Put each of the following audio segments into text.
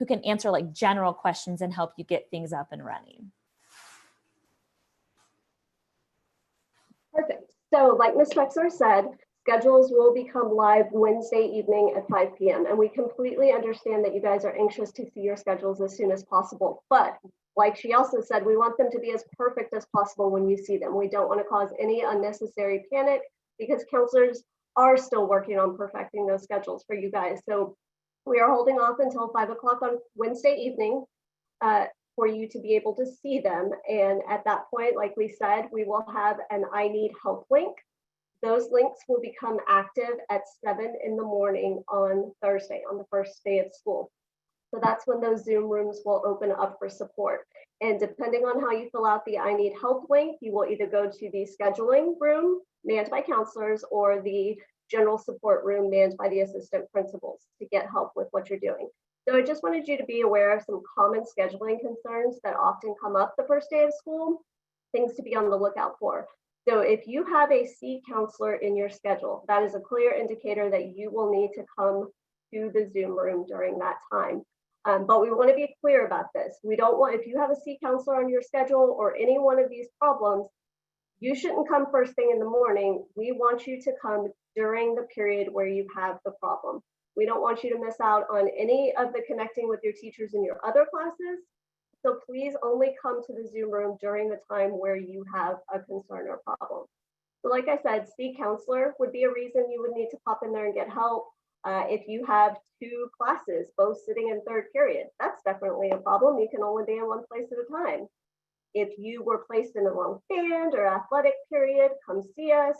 who can answer like general questions and help you get things up and running. Perfect. So like Ms. Wexler said, schedules will become live Wednesday evening at 5 p.m. And we completely understand that you guys are anxious to see your schedules as soon as possible. But like she also said, we want them to be as perfect as possible when you see them. We don't want to cause any unnecessary panic because counselors are still working on perfecting those schedules for you guys. So we are holding off until 5 o'clock on Wednesday evening for you to be able to see them. And at that point, like we said, we will have an I need help link. Those links will become active at 7 in the morning on Thursday, on the first day of school. So that's when those Zoom rooms will open up for support. And depending on how you fill out the I need help link, you will either go to the scheduling room manned by counselors or the general support room manned by the assistant principals to get help with what you're doing. So I just wanted you to be aware of some common scheduling concerns that often come up the first day of school, things to be on the lookout for. So if you have a C counselor in your schedule, that is a clear indicator that you will need to come to the Zoom room during that time. But we want to be clear about this. We don't want, if you have a C counselor on your schedule or any one of these problems, you shouldn't come first thing in the morning. We want you to come during the period where you have the problem. We don't want you to miss out on any of the connecting with your teachers in your other classes. So please only come to the Zoom room during the time where you have a concern or problem. So like I said, C counselor would be a reason you would need to pop in there and get help. If you have 2 classes, both sitting in third period, that's definitely a problem. You can only be in one place at a time. If you were placed in the wrong band or athletic period, come see us.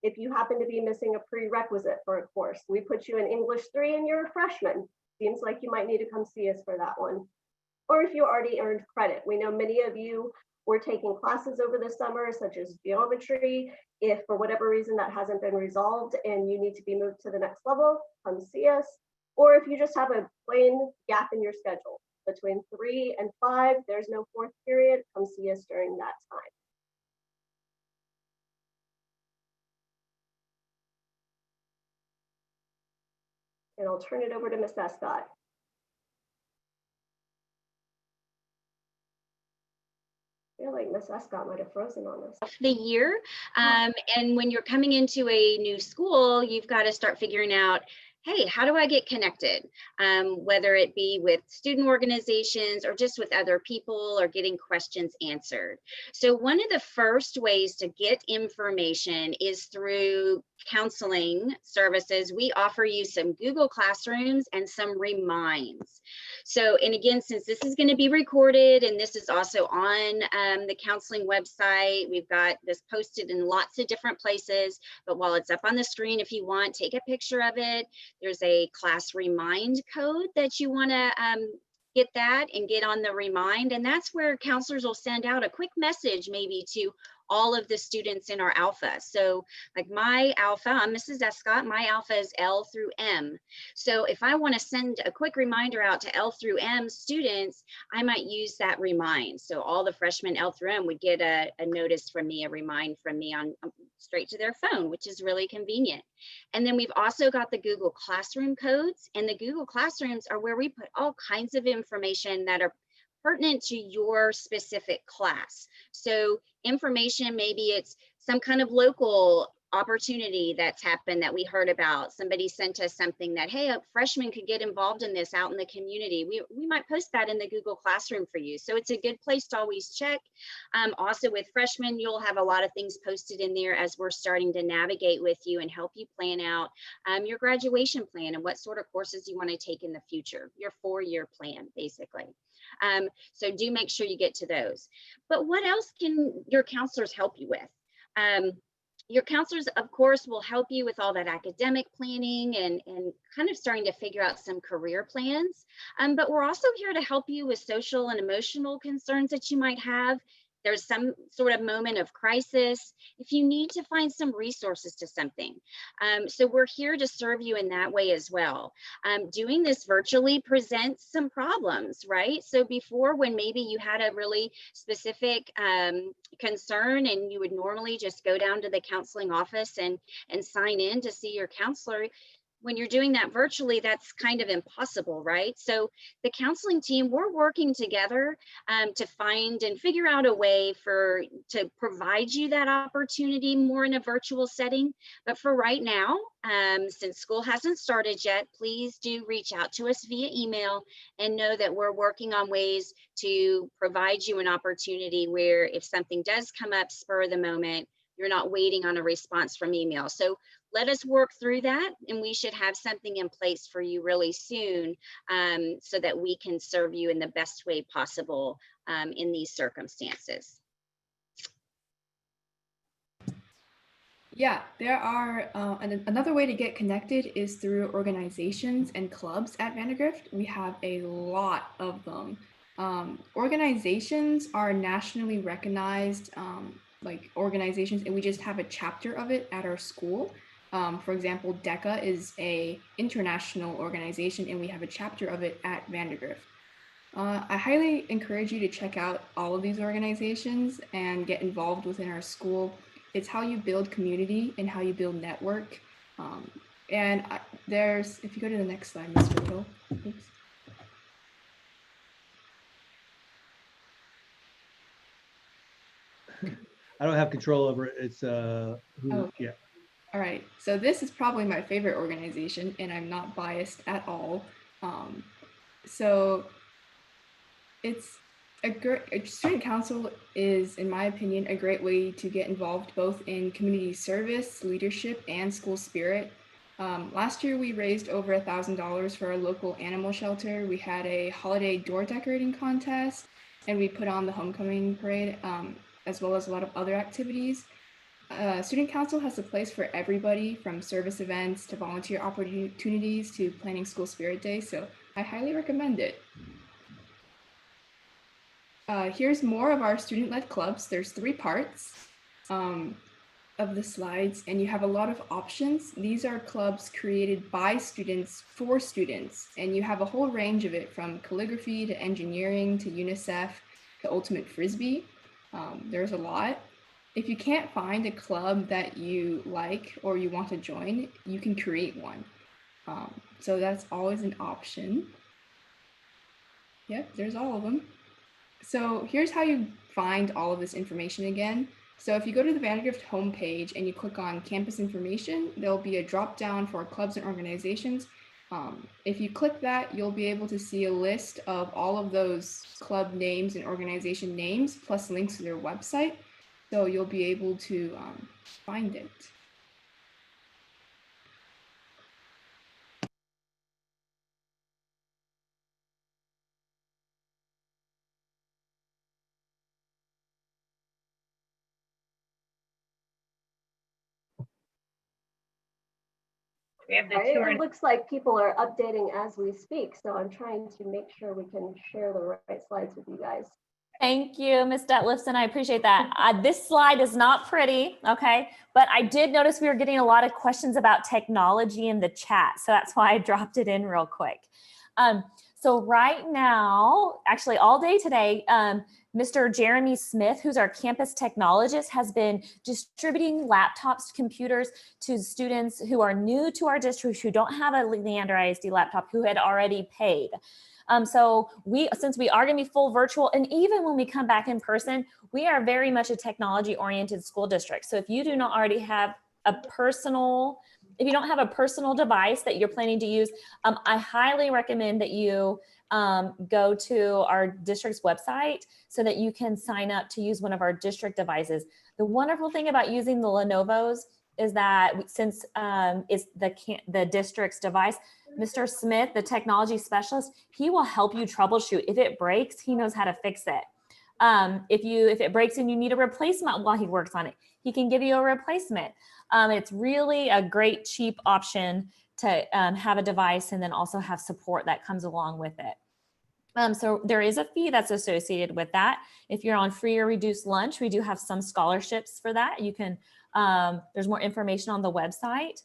If you happen to be missing a prerequisite for a course, we put you in English 3 and you're a freshman. Seems like you might need to come see us for that one. Or if you already earned credit. We know many of you were taking classes over the summer, such as geometry. If for whatever reason that hasn't been resolved and you need to be moved to the next level, come see us. Or if you just have a plain gap in your schedule between 3 and 5, there's no 4th period, come see us during that time. And I'll turn it over to Ms. Escott. I feel like Ms. Escott might have frozen on us. The year. And when you're coming into a new school, you've got to start figuring out, hey, how do I get connected? Whether it be with student organizations or just with other people or getting questions answered. So one of the first ways to get information is through counseling services. We offer you some Google Classrooms and some Reminds. So, and again, since this is going to be recorded and this is also on the counseling website, we've got this posted in lots of different places, but while it's up on the screen, if you want, take a picture of it. There's a class remind code that you want to get that and get on the Remind. And that's where counselors will send out a quick message maybe to all of the students in our alpha. So like my alpha, I'm Mrs. Escott, my alpha is L through M. So if I want to send a quick reminder out to L through M students, I might use that Remind. So all the freshmen L through M would get a notice from me, a remind from me on straight to their phone, which is really convenient. And then we've also got the Google Classroom codes, and the Google Classrooms are where we put all kinds of information that are pertinent to your specific class. So information, maybe it's some kind of local opportunity that's happened that we heard about. Somebody sent us something that, hey, a freshman could get involved in this out in the community. We might post that in the Google Classroom for you. So it's a good place to always check. Also with freshmen, you'll have a lot of things posted in there as we're starting to navigate with you and help you plan out your graduation plan and what sort of courses you want to take in the future, your 4-year plan, basically. So do make sure you get to those. But what else can your counselors help you with? Your counselors, of course, will help you with all that academic planning and kind of starting to figure out some career plans. But we're also here to help you with social and emotional concerns that you might have. There's some sort of moment of crisis, if you need to find some resources to something. So we're here to serve you in that way as well. Doing this virtually presents some problems, right? So before, when maybe you had a really specific concern and you would normally just go down to the counseling office and sign in to see your counselor, when you're doing that virtually, that's kind of impossible, right? So the counseling team, we're working together to find and figure out a way to provide you that opportunity more in a virtual setting. But for right now, since school hasn't started yet, please do reach out to us via email and know that we're working on ways to provide you an opportunity where if something does come up spur of the moment, you're not waiting on a response from email. So let us work through that, and we should have something in place for you really soon, so that we can serve you in the best way possible in these circumstances. Yeah, there are another way to get connected is through organizations and clubs at Vandergrift. We have a lot of them. Organizations are nationally recognized like organizations, and we just have a chapter of it at our school. For example, DECA is a international organization, and we have a chapter of it at Vandergrift. I highly encourage you to check out all of these organizations and get involved within our school. It's how you build community and how you build network. If you go to the next slide, Mr. Little. Oops. I don't have control over it. It's Okay. yeah. All right, so this is probably my favorite organization, and I'm not biased at all. So it's student council is, in my opinion, a great way to get involved both in community service, leadership, and school spirit. Last year, we raised over $1,000 for our local animal shelter. We had a holiday door decorating contest, and we put on the homecoming parade, as well as a lot of other activities. Student council has a place for everybody, from service events to volunteer opportunities to planning school spirit day, so I highly recommend it. Here's more of our student-led clubs. There's 3 parts of the slides, and you have a lot of options. These are clubs created by students for students, and you have a whole range of it, from calligraphy to engineering to UNICEF to ultimate frisbee. There's a lot. If you can't find a club that you like or you want to join, you can create one. So that's always an option. Yep, there's all of them. So here's how you find all of this information again. So if you go to the Vandergrift homepage and you click on campus information, there'll be a drop down for clubs and organizations. If you click that, you'll be able to see a list of all of those club names and organization names, plus links to their website. So you'll be able to find it. We have the Right, tour. it looks like people are updating as we speak, so I'm trying to make sure we can share the right slides with you guys. Thank you, Ms. Detlefson. I appreciate that. This slide is not pretty, okay? But I did notice we were getting a lot of questions about technology in the chat, so that's why I dropped it in real quick. So right now, actually all day today, Mr. Jeremy Smith, who's our campus technologist, has been distributing laptops, computers to students who are new to our district, who don't have a Leander ISD laptop, who had already paid. So since we are going to be full virtual, and even when we come back in person, we are very much a technology oriented school district. So if you do not already have if you don't have a personal device that you're planning to use, I highly recommend that you go to our district's website so that you can sign up to use one of our district devices. The wonderful thing about using the Lenovo's is that since it's the district's device, Mr. Smith, the technology specialist, he will help you troubleshoot. If it breaks, he knows how to fix it. If it breaks and you need a replacement while he works on it, he can give you a replacement. It's really a great cheap option to have a device and then also have support that comes along with it. So there is a fee that's associated with that. If you're on free or reduced lunch, we do have some scholarships for that. You can, there's more information on the website.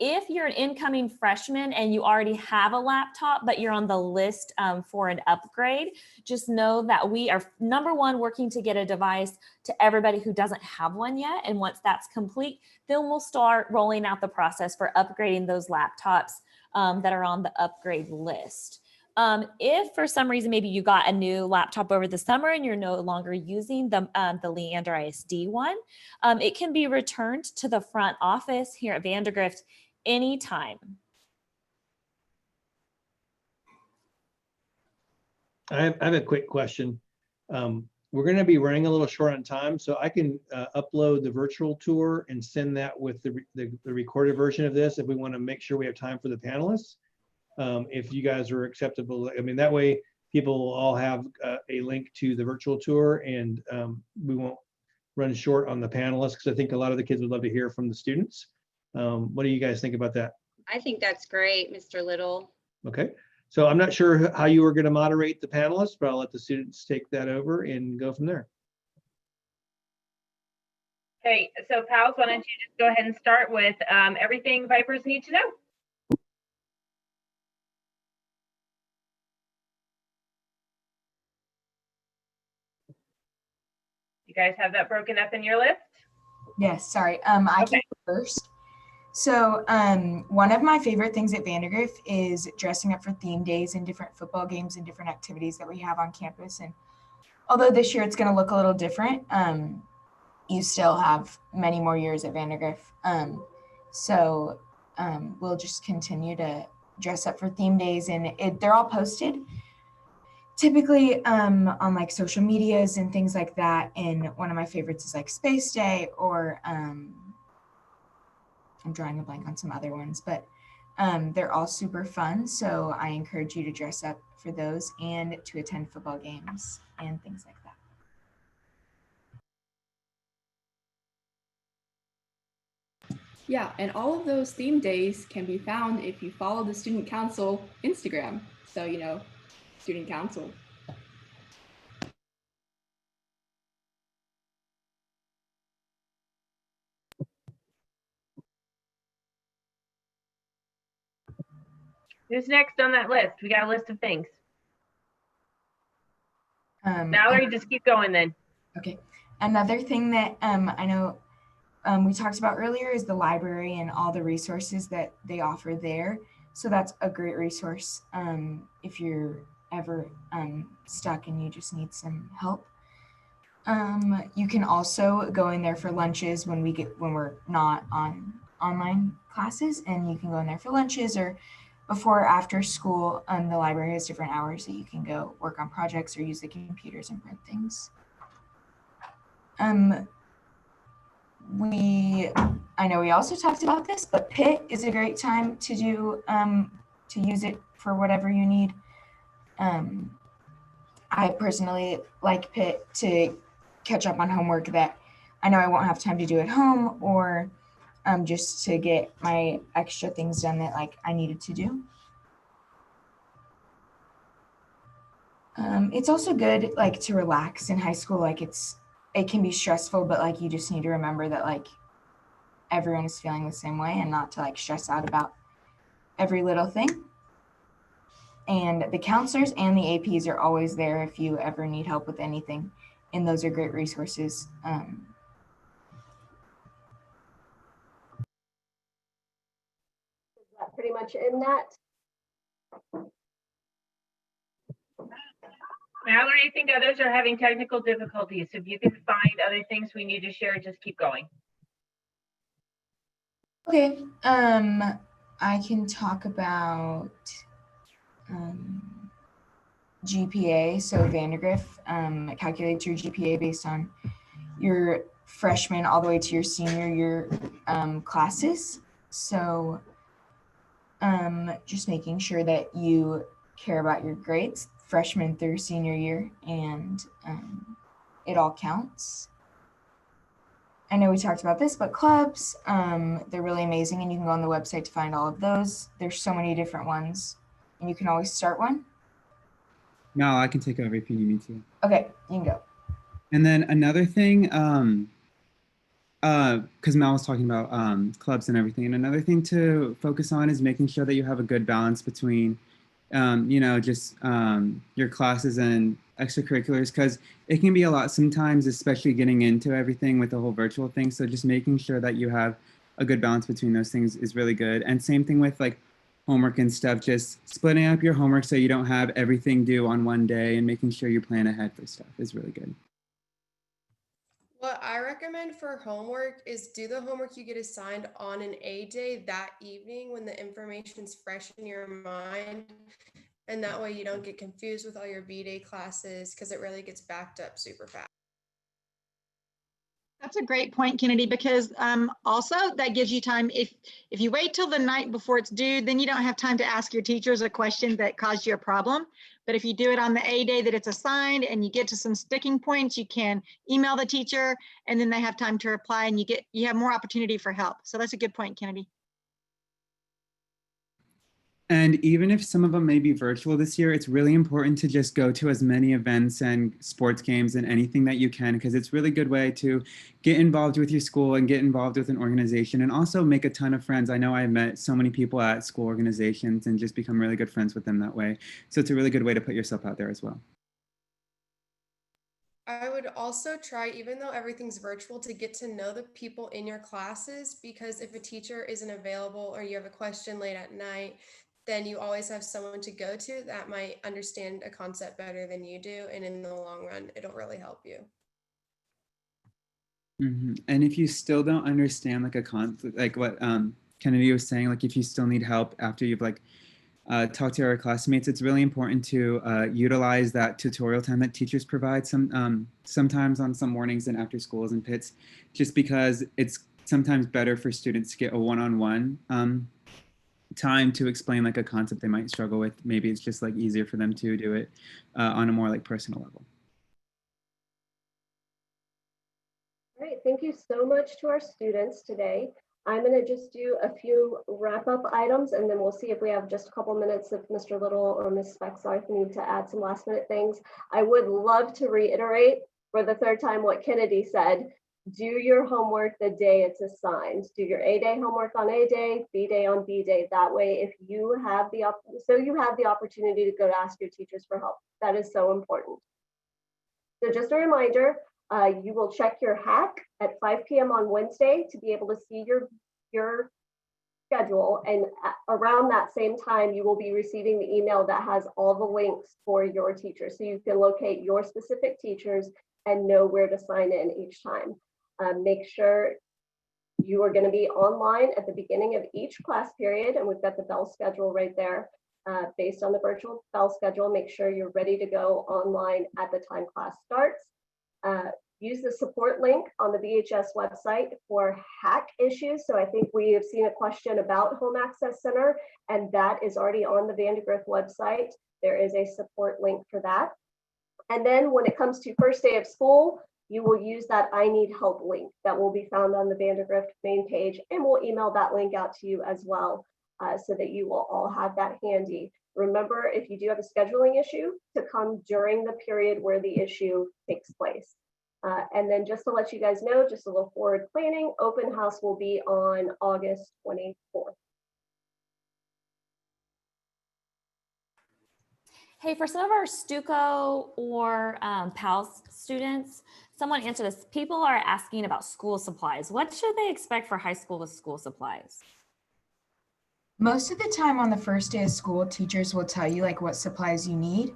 If you're an incoming freshman and you already have a laptop, but you're on the list for an upgrade, just know that we are, number one, working to get a device to everybody who doesn't have one yet. And once that's complete, then we'll start rolling out the process for upgrading those laptops that are on the upgrade list. If for some reason maybe you got a new laptop over the summer and you're no longer using the Leander ISD one, it can be returned to the front office here at Vandergrift anytime. I have a quick question. We're going to be running a little short on time, so I can upload the virtual tour and send that with the recorded version of this if we want to make sure we have time for the panelists. If you guys are acceptable, I mean, that way people will all have a link to the virtual tour, and we won't run short on the panelists, because I think a lot of the kids would love to hear from the students. What do you guys think about that? I think that's great, Mr. Little. Okay, so I'm not sure how you were going to moderate the panelists, but I'll let the students take that over and go from there. Okay, so pals, why don't you just go ahead and start with everything Vipers need to know. You guys have that broken up in your list? Yes, sorry. I Okay. can go first. So one of my favorite things at Vandergrift is dressing up for theme days and different football games and different activities that we have on campus. And although this year it's going to look a little different, you still have many more years at Vandergrift. So we'll just continue to dress up for theme days, and they're all posted typically on like social medias and things like that. And one of my favorites is like Space Day, or I'm drawing a blank on some other ones, but they're all super fun. So I encourage you to dress up for those and to attend football games and things like that. Yeah, and all of those theme days can be found if you follow the Student Council Instagram. So, you know, Student Council. Who's next on that list? We got a list of things. Um, Mallory, just keep going then. Okay. Another thing that I know we talked about earlier is the library and all the resources that they offer there. So that's a great resource if you're ever stuck and you just need some help. You can also go in there for lunches when we're not on online classes, and you can go in there for lunches or before or after school. The library has different hours that you can go work on projects or use the computers and print things. I know we also talked about this, but Pitt is a great time to do to use it for whatever you need. I personally like Pitt to catch up on homework that I know I won't have time to do at home, or just to get my extra things done that like I needed to do. It's also good like to relax in high school. Like it can be stressful, but like you just need to remember that like everyone is feeling the same way, and not to like stress out about every little thing. And the counselors and the APs are always there if you ever need help with anything, and those are great resources. Is that pretty much in that? Mallory, I think others are having technical difficulties. If you can find other things we need to share, just keep going. Okay, I can talk about GPA. So Vandergrift calculates your GPA based on your freshman all the way to your senior year classes. So just making sure that you care about your grades freshman through senior year, and it all counts. I know we talked about this, but clubs, they're really amazing, and you can go on the website to find all of those. There's so many different ones, and you can always start one. No, I can take over if you need me to. Okay, you can go. And then another thing, because Mel was talking about clubs and everything. And another thing to focus on is making sure that you have a good balance between, just your classes and extracurriculars, because it can be a lot sometimes, especially getting into everything with the whole virtual thing. So just making sure that you have a good balance between those things is really good. And same thing with like homework and stuff, just splitting up your homework so you don't have everything due on one day and making sure you plan ahead for stuff is really good. What I recommend for homework is do the homework you get assigned on an A day that evening when the information's fresh in your mind. And that way you don't get confused with all your B day classes because it really gets backed up super fast. That's a great point, Kennedy, because also that gives you time. If you wait till the night before it's due, then you don't have time to ask your teachers a question that caused you a problem. But if you do it on the A day that it's assigned and you get to some sticking points, you can email the teacher and then they have time to reply and you have more opportunity for help. So that's a good point, Kennedy. And even if some of them may be virtual this year, it's really important to just go to as many events and sports games and anything that you can, because it's a really good way to get involved with your school and get involved with an organization and also make a ton of friends. I know I've met so many people at school organizations and just become really good friends with them that way. So it's a really good way to put yourself out there as well. I would also try, even though everything's virtual, to get to know the people in your classes, because if a teacher isn't available or you have a question late at night, then you always have someone to go to that might understand a concept better than you do. And in the long run, it'll really help you. Mm-hmm. And if you still don't understand like a concept, like what Kennedy was saying, like if you still need help after you've like talked to our classmates, it's really important to utilize that tutorial time that teachers provide sometimes on some mornings and after schools and pits, just because it's sometimes better for students to get a one-on-one time to explain like a concept they might struggle with. Maybe it's just like easier for them to do it on a more like personal level. All right, thank you so much to our students today. I'm going to just do a few wrap-up items, and then we'll see if we have just a couple minutes if Mr. Little or Ms. Spexarth need to add some last-minute things. I would love to reiterate for the third time what Kennedy said. Do your homework the day it's assigned. Do your A day homework on A day, B day on B day. That way, if you have the opportunity to go to ask your teachers for help. That is so important. So just a reminder, you will check your hack at 5 p.m. on Wednesday to be able to see your schedule. And around that same time, you will be receiving the email that has all the links for your teachers. So you can locate your specific teachers and know where to sign in each time. Make sure you are going to be online at the beginning of each class period. And we've got the bell schedule right there. Based on the virtual bell schedule, make sure you're ready to go online at the time class starts. Use the support link on the VHS website for hack issues. So I think we have seen a question about Home Access Center, and that is already on the Vandegrift website. There is a support link for that. And then when it comes to first day of school, you will use that I need help link that will be found on the Vandegrift main page, and we'll email that link out to you as well so that you will all have that handy. Remember, if you do have a scheduling issue, to come during the period where the issue takes place. And then just to let you guys know, just a little forward planning, open house will be on August 24th. Hey, for some of our Stuco or PALS students, someone answered this. People are asking about school supplies. What should they expect for high school with school supplies? Most of the time on the first day of school, teachers will tell you like what supplies you need.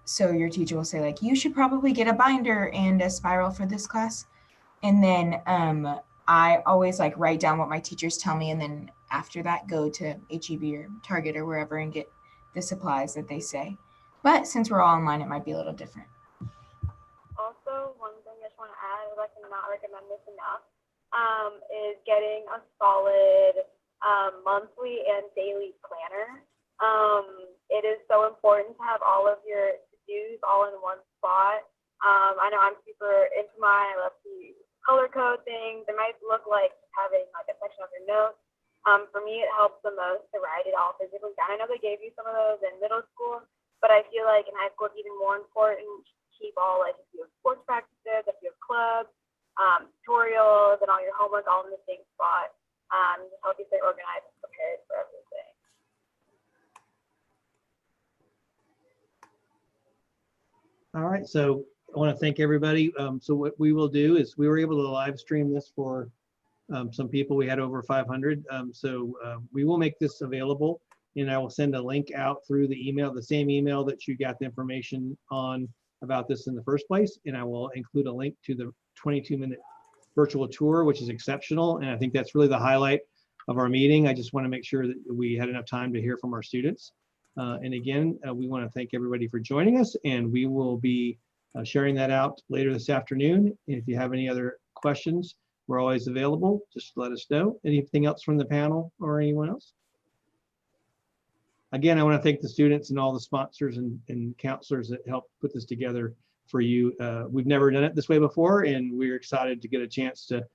So your teacher will say like, you should probably get a binder and a spiral for this class. And then I always like write down what my teachers tell me. And then after that, go to HEB or Target or wherever and get the supplies that they say. But since we're all online, it might be a little different. Also, one thing I just want to add, I cannot recommend this enough, is getting a solid monthly and daily planner. It is so important to have all of your to-dos all in one spot. I know I'm super into mine. I love to color code things. It might look like having like a section of your notes. For me, it helps the most to write it all physically down. I know they gave you some of those in middle school, but I feel like in high school it's even more important to keep all, like if you have sports practices, if you have clubs, tutorials and all your homework all in the same spot. Just help you stay organized and prepared for everything. All right, so I want to thank everybody. So what we will do is we were able to live stream this for some people. We had over 500. We will make this available, and I will send a link out through the email, the same email that you got the information on about this in the first place. And I will include a link to the 22-minute virtual tour, which is exceptional. And I think that's really the highlight of our meeting. I just want to make sure that we had enough time to hear from our students. And again, we want to thank everybody for joining us, and we will be sharing that out later this afternoon. And if you have any other questions, we're always available. Just let us know. Anything else from the panel or anyone else? Again, I want to thank the students and all the sponsors and counselors that helped put this together for you. We've never done it this way before, and we're excited to get a chance to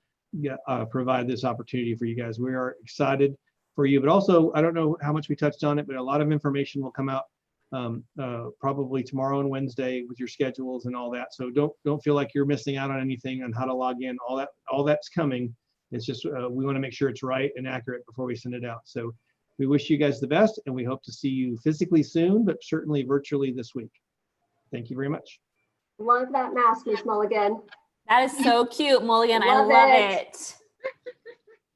provide this opportunity for you guys. We are excited for you, but also, I don't know how much we touched on it, but a lot of information will come out probably tomorrow and Wednesday with your schedules and all that. So don't feel like you're missing out on anything on how to log in. All that's coming. It's just we want to make sure it's right and accurate before we send it out. So we wish you guys the best, and we hope to see you physically soon, but certainly virtually this week. Thank you very much. Love that mask, Ms. Mulligan. That is so cute, Mulligan. I Love love it. it.